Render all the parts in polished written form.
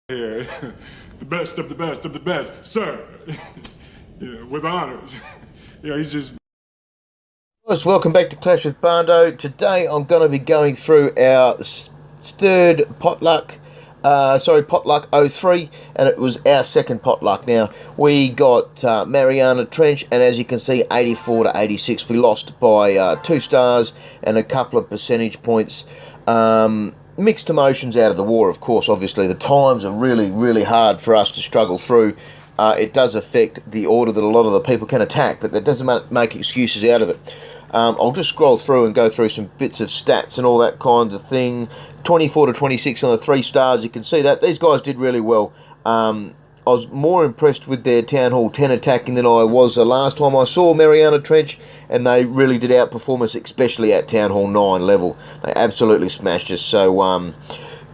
Yeah, the best of the best of the best, sir. Yeah, with honors. Yeah, he's just. Guys, welcome back to Clash with Bando. Today I'm going to be going through our third potluck, potluck 03, and it was our second potluck. Now, we got Mariana Trench, and as you can see, 84 to 86. We lost by 2 stars and a couple of percentage points. Mixed emotions out of the war, of course. Obviously, the times are really hard for us to struggle through. It does affect the order that a lot of the people can attack, but that doesn't make excuses out of it. I'll just scroll through and go through some bits of stats and all that kind of thing. 24 to 26 on the 3 stars. You can see that these guys did really well. I was more impressed with their Town Hall 10 attacking than I was the last time I saw Mariana Trench, and they really did outperform us, especially at Town Hall 9 level. They absolutely smashed us. So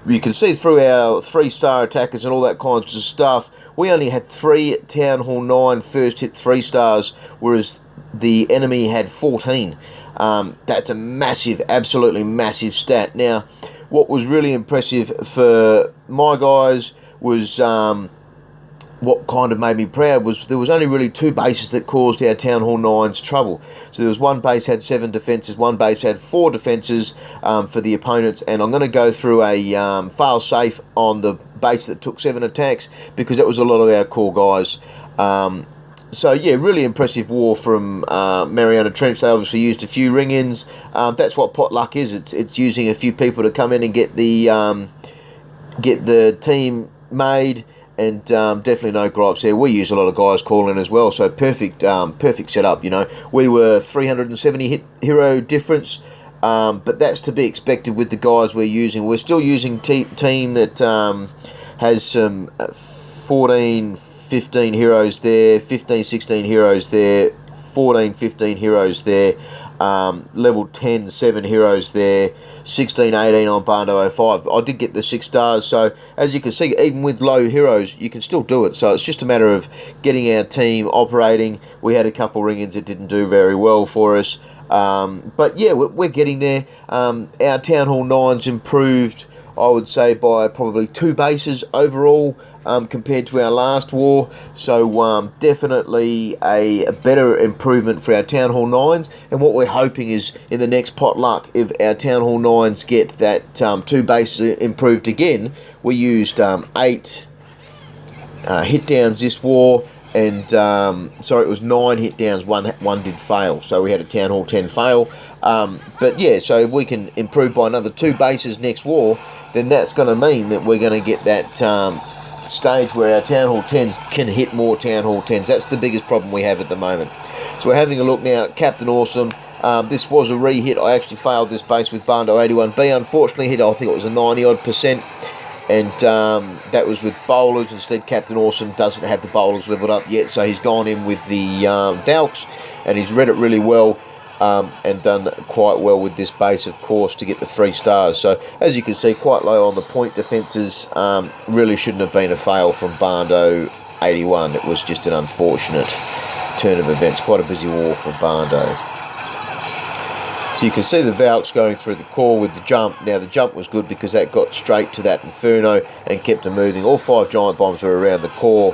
you can see through our 3-star attackers and all that kinds of stuff, we only had 3 Town Hall 9 first hit 3 stars, whereas the enemy had 14. That's a massive, absolutely massive stat. Now, what was really impressive for my guys was what kind of made me proud was there was only really 2 bases that caused our Town Hall 9s trouble. So there was one base had 7 defences, one base had 4 defences for the opponents, and I'm going to go through a fail safe on the base that took 7 attacks because that was a lot of our core guys. So yeah, really impressive war from Mariana Trench. They obviously used a few ring-ins. That's what potluck is. It's using a few people to come in and get the team made. And definitely no gripes there. We use a lot of guys calling as well, so perfect setup. You know, we were 370 hit hero difference, but that's to be expected with the guys we're using. We're still using team that has some 14, 15 heroes there, 15, 16 heroes there, 14, 15 heroes there. Level 10, 7 heroes there, 16, 18 on Bando 05. I did get the 6 stars, so as you can see, even with low heroes, you can still do it. So it's just a matter of getting our team operating. We had a couple ring-ins that didn't do very well for us. But yeah, we're getting there. Our Town Hall 9's improved, I would say, by probably 2 bases overall compared to our last war. So definitely a better improvement for our Town Hall 9s. And what we're hoping is in the next potluck, if our Town Hall 9s get that 2 bases improved again, we used 8 hit downs this war. And sorry, it was 9 hit downs, one did fail, so we had a Town Hall 10 fail. But yeah, so if we can improve by another 2 bases next war, then that's going to mean that we're going to get that stage where our Town Hall 10s can hit more Town Hall 10s. That's the biggest problem we have at the moment. So we're having a look now at Captain Awesome. This was a re-hit. I actually failed this base with Bando 81B. Unfortunately hit, I think it was a 90-odd%. And that was with bowlers. Instead, Captain Awesome doesn't have the bowlers leveled up yet, so he's gone in with the Valks, and he's read it really well and done quite well with this base, of course, to get the 3 stars. So, as you can see, quite low on the point defences. Really shouldn't have been a fail from Bando 81. It was just an unfortunate turn of events. Quite a busy war for Bando. So you can see the Valks going through the core with the jump. Now the jump was good because that got straight to that Inferno and kept them moving. All 5 giant bombs were around the core,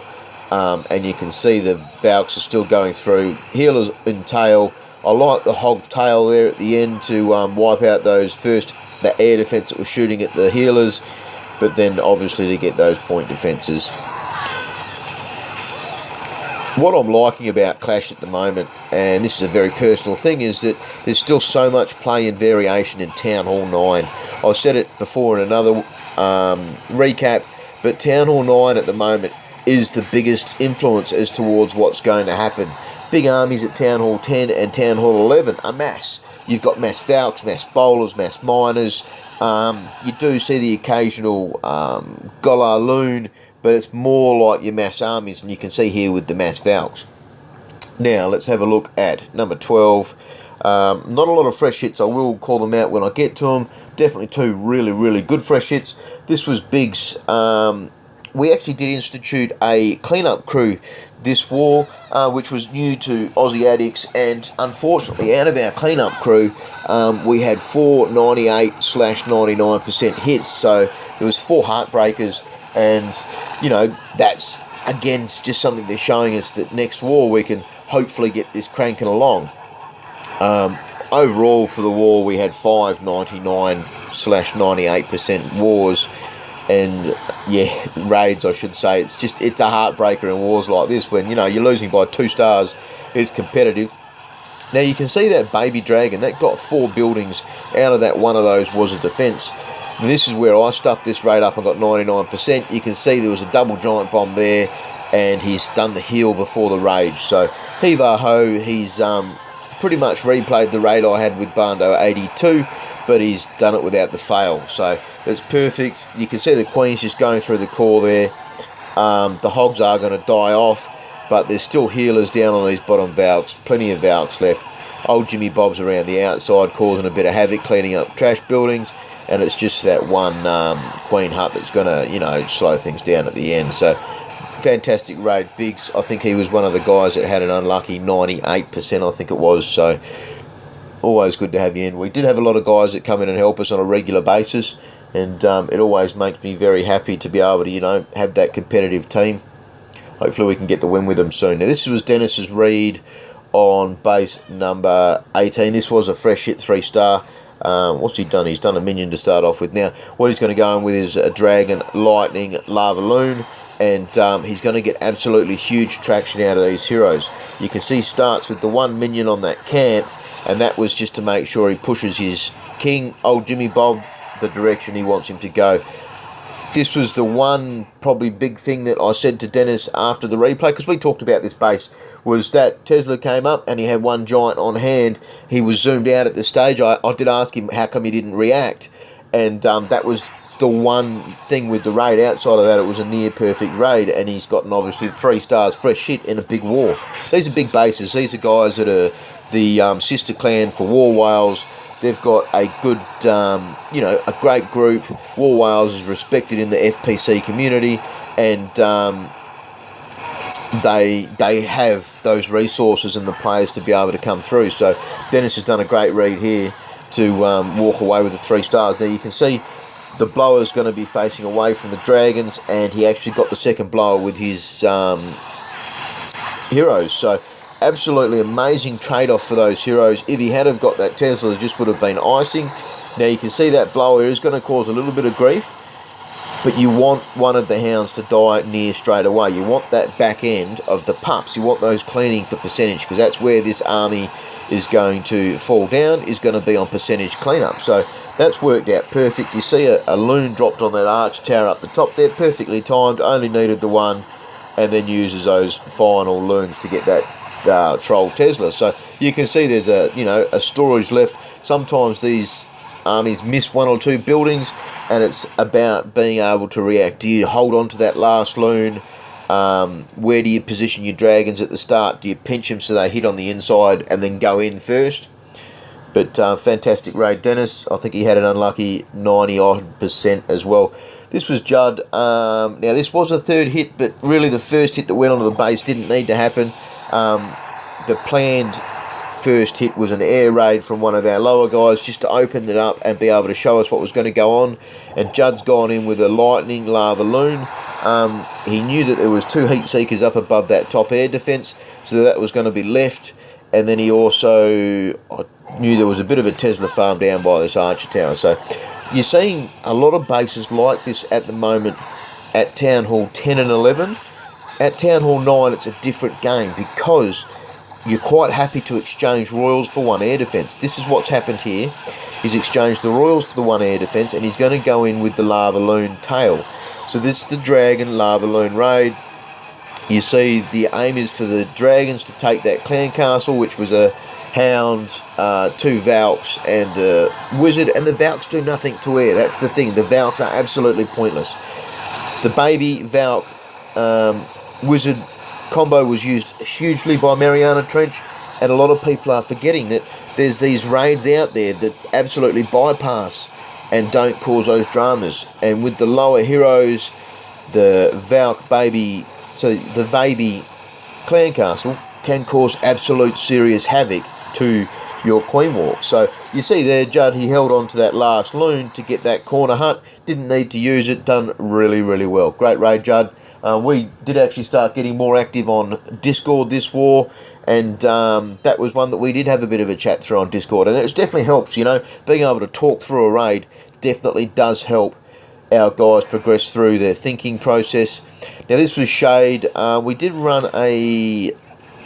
and you can see the Valks are still going through. Healers in tail. I like the hog tail there at the end to wipe out those the air defense that was shooting at the healers, but then obviously to get those point defenses. What I'm liking about Clash at the moment, and this is a very personal thing, is that there's still so much play and variation in Town Hall 9. I've said it before in another recap, but Town Hall 9 at the moment is the biggest influence as towards what's going to happen. Big armies at Town Hall 10 and Town Hall 11 are mass. You've got mass Valks, mass bowlers, mass miners. You do see the occasional Golar Loon, but it's more like your mass armies, and you can see here with the mass Valks. Now, let's have a look at number 12. Not a lot of fresh hits. I will call them out when I get to them. Definitely 2 really good fresh hits. This was Biggs. We actually did institute a cleanup crew this war, which was new to Aussie Addicts, and unfortunately, out of our cleanup crew, we had 4 98/99% hits. So there was 4 heartbreakers, And, you know, that's, again, just something they're showing us that next war we can hopefully get this cranking along. Overall, for the war, we had 5 99/98% wars. And, yeah, raids, I should say. It's a heartbreaker in wars like this when, you know, you're losing by 2 stars. It's competitive. Now, you can see that baby dragon. That got 4 buildings. Out of that, one of those was a defence. And this is where I stuffed this raid up and got 99%. You can see there was a double giant bomb there. And he's done the heal before the rage. So, heave-a-ho, he's pretty much replayed the raid I had with Bando 82. But he's done it without the fail. So, it's perfect. You can see the Queen's just going through the core there. The hogs are going to die off. But there's still healers down on these bottom Valks. Plenty of Valks left. Old Jimmy Bob's around the outside causing a bit of havoc, cleaning up trash buildings. And it's just that one Queen hut that's going to, you know, slow things down at the end. So, fantastic raid. Biggs, I think he was one of the guys that had an unlucky 98%, I think it was. So, always good to have you in. We did have a lot of guys that come in and help us on a regular basis. And it always makes me very happy to be able to, you know, have that competitive team. Hopefully we can get the win with them soon. Now, this was Dennis's read on base number 18. This was a fresh hit 3-star. What's he done? He's done a minion to start off with. Now, what he's going to go in with is a Dragon, Lightning, Lava Loon. And he's going to get absolutely huge traction out of these heroes. You can see starts with the 1 minion on that camp. And that was just to make sure he pushes his King, old Jimmy Bob, the direction he wants him to go. This was the one probably big thing that I said to Dennis after the replay, because we talked about this base, was that Tesla came up and he had 1 giant on hand. He was zoomed out at the stage. I did ask him how come he didn't react, and that was the one thing with the raid. Outside of that, it was a near perfect raid, and he's gotten obviously 3 stars fresh hit in a big war. These are big bases. These are guys that are the sister clan for War Whales. They've got a good, you know, a great group. War Whales is respected in the FPC community, and they have those resources and the players to be able to come through. So Dennis has done a great read here to walk away with the 3 stars. Now you can see the blower's going to be facing away from the dragons, and he actually got the second blower with his heroes. So absolutely amazing trade-off for those heroes. If he had have got that Tesla, it just would have been icing. Now you can see that blower is going to cause a little bit of grief, but you want one of the hounds to die near straight away. You want that back end of the pups. You want those cleaning for percentage, because that's where this army is going to fall down, is going to be on percentage cleanup. So that's worked out perfect. You see a loon dropped on that arch tower up the top there, perfectly timed, only needed the 1, and then uses those final loons to get that troll Tesla. So you can see there's a storage left. Sometimes these armies miss 1 or 2 buildings, and it's about being able to react. Do you hold on to that last loon? Where do you position your dragons at the start? Do you pinch them so they hit on the inside and then go in first? But fantastic raid, Dennis. I think he had an unlucky 90% as well. This was Judd. Now, this was a 3rd hit, but really the first hit that went onto the base didn't need to happen. The planned first hit was an air raid from one of our lower guys just to open it up and be able to show us what was going to go on. And Judd's gone in with a Lightning Lava Loon. He knew that there was 2 heat seekers up above that top air defence, so that was going to be left. And then he also knew there was a bit of a Tesla farm down by this archer tower. So you're seeing a lot of bases like this at the moment at Town Hall 10 and 11. At Town Hall 9, it's a different game because you're quite happy to exchange Royals for 1 air defence. This is what's happened here. He's exchanged the Royals for the 1 air defence, and he's going to go in with the Lava Loon tail. So this is the Dragon Lava Loon raid. You see the aim is for the dragons to take that clan castle, which was a hound, 2 Valks and a wizard, and the Valks do nothing to air. That's the thing. The Valks are absolutely pointless. The baby Valk wizard combo was used hugely by Mariana Trench, and a lot of people are forgetting that there's these raids out there that absolutely bypass and don't cause those dramas. And with the lower heroes, the Valk baby, so the baby clan castle can cause absolute serious havoc to your queen walk. So you see there, Judd, he held on to that last loon to get that corner hunt. Didn't need to use it. Done really, really well. Great raid, Judd. We did actually start getting more active on Discord this war, and that was one that we did have a bit of a chat through on Discord, and it definitely helps, you know, being able to talk through a raid definitely does help our guys progress through their thinking process. Now this was Shade. We did run a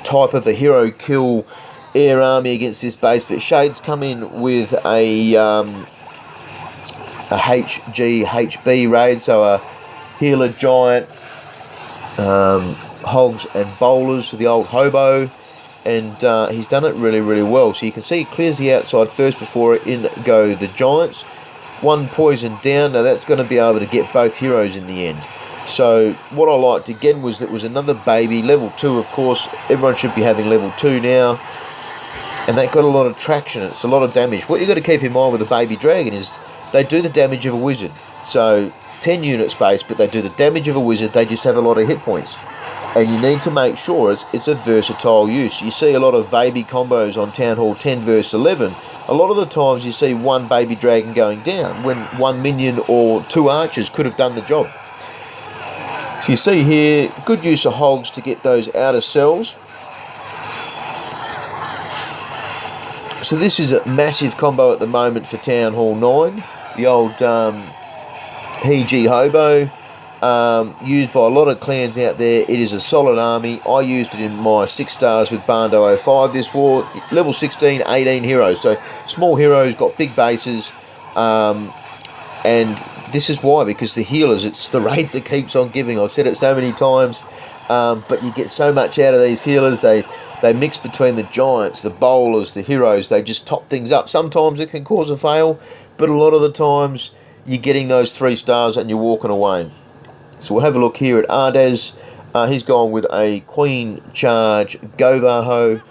type of a hero kill air army against this base, but Shade's come in with a HB raid, so a healer giant, hogs and bowlers for the old hobo, and he's done it really, really well. So you can see he clears the outside first before in go the giants. One poison down. Now that's going to be able to get both heroes in the end. So what I liked again was that was another baby, level 2 of course. Everyone should be having level 2 now, and that got a lot of traction. It's a lot of damage. What you got to keep in mind with the baby dragon is they do the damage of a wizard. So 10 unit space, but they do the damage of a wizard. They just have a lot of hit points, and you need to make sure it's a versatile use. You see a lot of baby combos on Town Hall 10 versus 11. A lot of the times you see one baby dragon going down when one minion or 2 archers could have done the job. So you see here, good use of hogs to get those outer cells. So this is a massive combo at the moment for Town Hall 9. The old PG Hobo, used by a lot of clans out there. It is a solid army. I used it in my 6 stars with Bando 05 this war. Level 16, 18 heroes. So small heroes, got big bases. And this is why, because the healers, it's the raid that keeps on giving. I've said it so many times, but you get so much out of these healers. They mix between the giants, the bowlers, the heroes. They just top things up. Sometimes it can cause a fail, but a lot of the times you're getting those 3 stars and you're walking away. So we'll have a look here at Ardez. He's gone with a Queen Charge Govaho.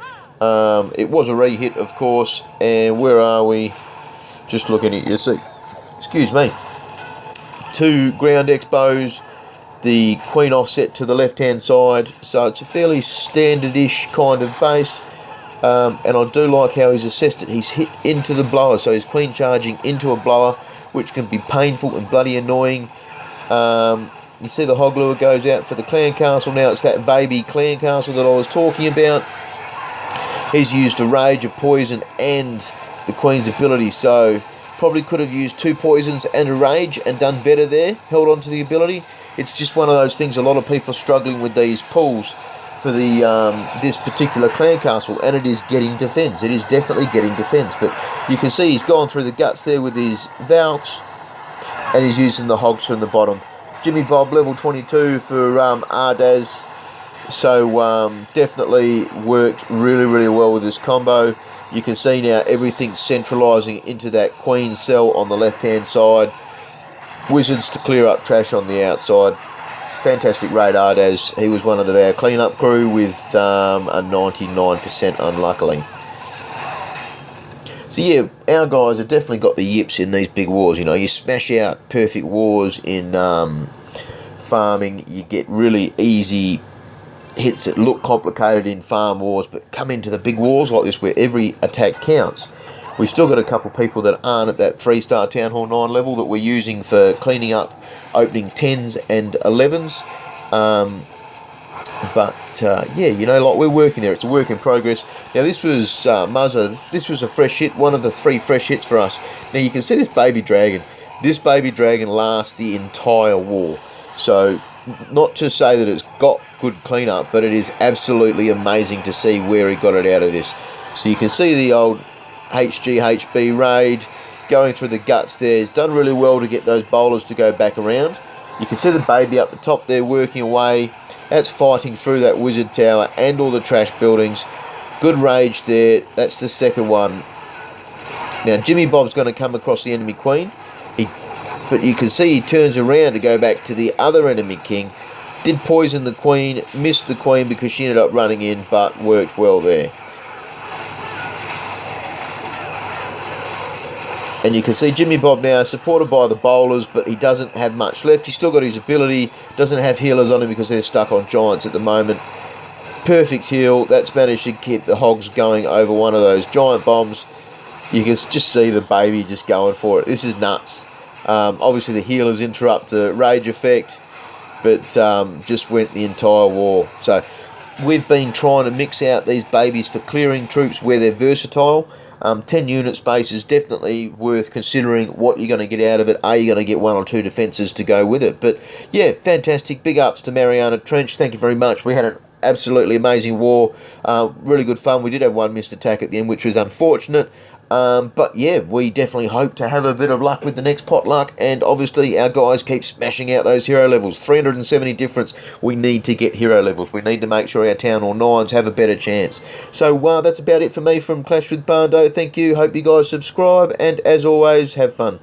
It was a re-hit, of course. And where are we? Just looking at you see. Excuse me. 2 ground expos. The Queen offset to the left-hand side. So it's a fairly standard-ish kind of base. And I do like how he's assessed it. He's hit into the blower. So he's Queen charging into a blower, which can be painful and bloody annoying. You see the hog lure goes out for the clan castle. Now it's that baby clan castle that I was talking about. He's used a rage, a poison, and the Queen's ability. So probably could have used 2 poisons and a rage and done better there. Held on to the ability. It's just one of those things. A lot of people are struggling with these pulls for the this particular clan castle, and it is getting defense. It is definitely getting defense. But you can see he's gone through the guts there with his Valks, and he's using the hogs from the bottom. Jimmy Bob level 22 for Ardaz. So definitely worked really, really well with this combo. You can see now everything's centralising into that queen cell on the left-hand side. Wizards to clear up trash on the outside. Fantastic raid Ardaz. He was one of our clean-up crew with a 99% unluckily. So yeah, our guys have definitely got the yips in these big wars. You know, you smash out perfect wars in farming, you get really easy hits that look complicated in farm wars, but come into the big wars like this where every attack counts. We've still got a couple of people that aren't at that 3-star Town Hall 9 level that we're using for cleaning up opening 10s and 11s. Yeah, you know, like we're working there. It's a work in progress. Now this was Muzza. This was a fresh hit, one of the 3 fresh hits for us. Now you can see this baby dragon. This baby dragon lasts the entire war. So not to say that it's got good cleanup, but it is absolutely amazing to see where he got it out of this. So you can see the old HB raid going through the guts there. He's done really well to get those bowlers to go back around. You can see the baby up the top there working away. That's fighting through that wizard tower and all the trash buildings. Good rage there. That's the second one. Now Jimmy Bob's going to come across the enemy queen. But you can see he turns around to go back to the other enemy king. Did poison the queen, missed the queen because she ended up running in, but worked well there. And you can see Jimmy Bob now supported by the bowlers, but he doesn't have much left. He's still got his ability, doesn't have healers on him because they're stuck on giants at the moment. perfect heal. That's managed to keep the hogs going over one of those giant bombs. You can just see the baby just going for it. This is nuts. Obviously the healers interrupt the rage effect, but just went the entire war. So we've been trying to mix out these babies for clearing troops where they're versatile. 10 unit space is definitely worth considering what you're going to get out of it. Are you going to get 1 or 2 defences to go with it? But yeah, fantastic. Big ups to Mariana Trench. Thank you very much. We had an absolutely amazing war. Really good fun. We did have one missed attack at the end, which was unfortunate. But yeah, we definitely hope to have a bit of luck with the next potluck, and obviously our guys keep smashing out those hero levels. 370 difference. We need to get hero levels. We need to make sure our Town Hall 9s have a better chance. So that's about it for me from Clash with Bando. Thank you. Hope you guys subscribe, and as always, have fun.